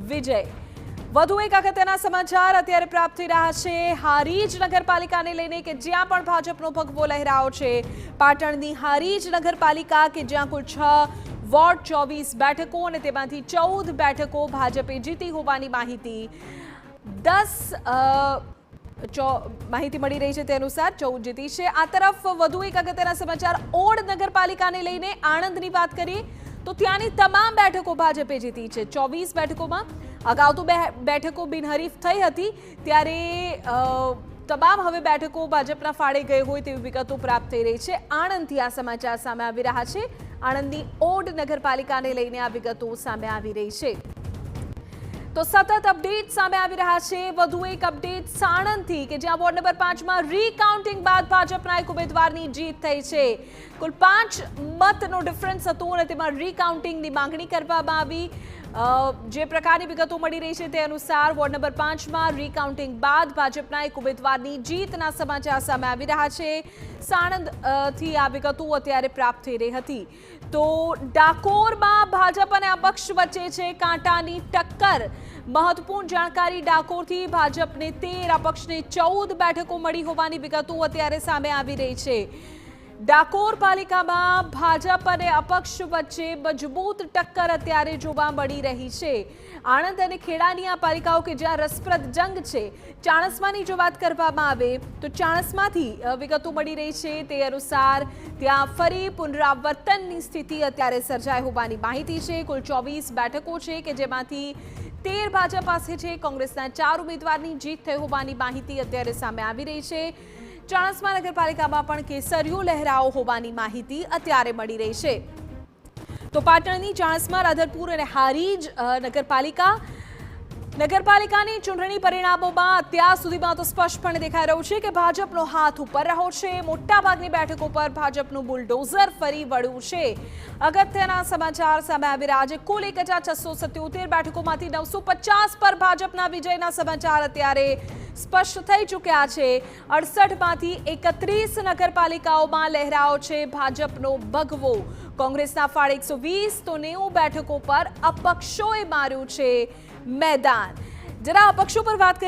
વિજય। વધુ એક અગત્યના સમાચાર અત્યારે પ્રાપ્ત થઈ રહ્યા છે હારીજ નગરપાલિકાને લઈને કે જ્યાં પણ ભાજપનો ભગવો લહેરાયો છે। પાટણની હારીજ નગરપાલિકા કે જ્યાં કુલ 6 વોર્ડ 24 બેઠકો અને તેમાંથી 14 બેઠકો ભાજપે જીતી હોવાની માહિતી માહિતી મળી રહી છે તે અનુસાર 14 જીતી છે। આ તરફ વધુ એક અગત્યના સમાચાર ઓડ નગરપાલિકાને લઈને આણંદની વાત કરીએ તો ત્યાંની તમામ બેઠકો ભાજપે જીતી છે। 24 બેઠકોમાં અગાઉ તો બેઠકો બિનહરીફ થઈ હતી ત્યારે તમામ હવે બેઠકો ભાજપના ફાળે ગઈ હોય તેવી વિગતો પ્રાપ્ત થઈ રહી છે। આણંદથી આ સમાચાર સામે આવી રહ્યા છે। આણંદની ઓડ નગરપાલિકાને લઈને આ વિગતો સામે આવી રહી છે તો સતત અપડેટ સામે આવી રહ્યા છે। વધુ એક અપડેટ સાણંદથી કે જ્યાં વોર્ડ નંબર 5માં રીકાઉન્ટિંગ બાદ ભાજપના એક ઉમેદવારની જીત થઈ છે। કુલ 5 મતનો ડિફરન્સ હતો અને તેમાં રીકાઉન્ટિંગની માંગણી કરવામાં આવી। જે પ્રકારની વિગતો મળી રહી છે તે અનુસાર વોર્ડ નંબર 5માં રીકાઉન્ટિંગ બાદ ભાજપના એક ઉમેદવારની જીતના સમાચાર સામે આવી રહ્યા છે। સાણંદથી આ વિગતો અત્યારે પ્રાપ્ત થઈ રહી હતી તો ડાકોરમાં ભાજપ અને અપક્ષ વચ્ચે છે કાંટાની ટક્કર। મહત્વપૂર્ણ જાણકારી ડાકોરથી ભાજપને 13 અપક્ષને 14 બેઠકો મળી હોવાની વિગતો અત્યારે સામે આવી રહી છે। ડાકોર પાલિકામાં ભાજપ અને અપક્ષ વચ્ચે મજબૂત ટક્કર અત્યારે જોવા મળી રહી છે। આણંદ અને ખેડાની આ પાલિકાઓ કે જ્યાં રસપ્રદ જંગ છે। ચાણસ્માની જો વાત કરવામાં આવે તો ચાણસ્માથી વિગતો મળી રહી છે તે અનુસાર ત્યાં ફરી પુનરાવર્તનની સ્થિતિ અત્યારે સર્જાઈ હોવાની માહિતી છે। કુલ 24 બેઠકો છે કે જેમાંથી 13 ભાજપ પાસે છે। કોંગ્રેસના 4 ઉમેદવારની જીત થઈ હોવાની માહિતી અત્યારે સામે આવી રહી છે। ચાણસ્મા નગરપાલિકામાં પણ કેસરીઓ લહેરાવો હોવાની માહિતી અત્યારે મળી રહી છે તો પાટણની ચાણસ્મા રાધરપુર અને હારીજ નગરપાલિકાની ચૂંટણી પરિણામોમાં અત્યાર સુધીમાં તો સ્પષ્ટપણે દેખાઈ રહ્યું છે કે ભાજપનો હાથ ઉપર રહ્યો છે। મોટાભાગની બેઠકો પર ભાજપનું બુલડોઝર ફરી વળ્યું છે। અગત્યના સમાચાર સામે આવી રહ્યા છે। કુલ 1677 બેઠકોમાંથી 950 પર ભાજપના વિજયના સમાચાર અત્યારે સ્પષ્ટ થઈ ચૂક્યા છે। 68માંથી 31 નગરપાલિકાઓમાં લહેરાયો છે ભાજપનો ભગવો। કોંગ્રેસના ફાળે 120 તો 90 બેઠકો પર અપક્ષોએ માર્યું છે મેદાન। જરા અપક્ષો પર વાત કરીએ।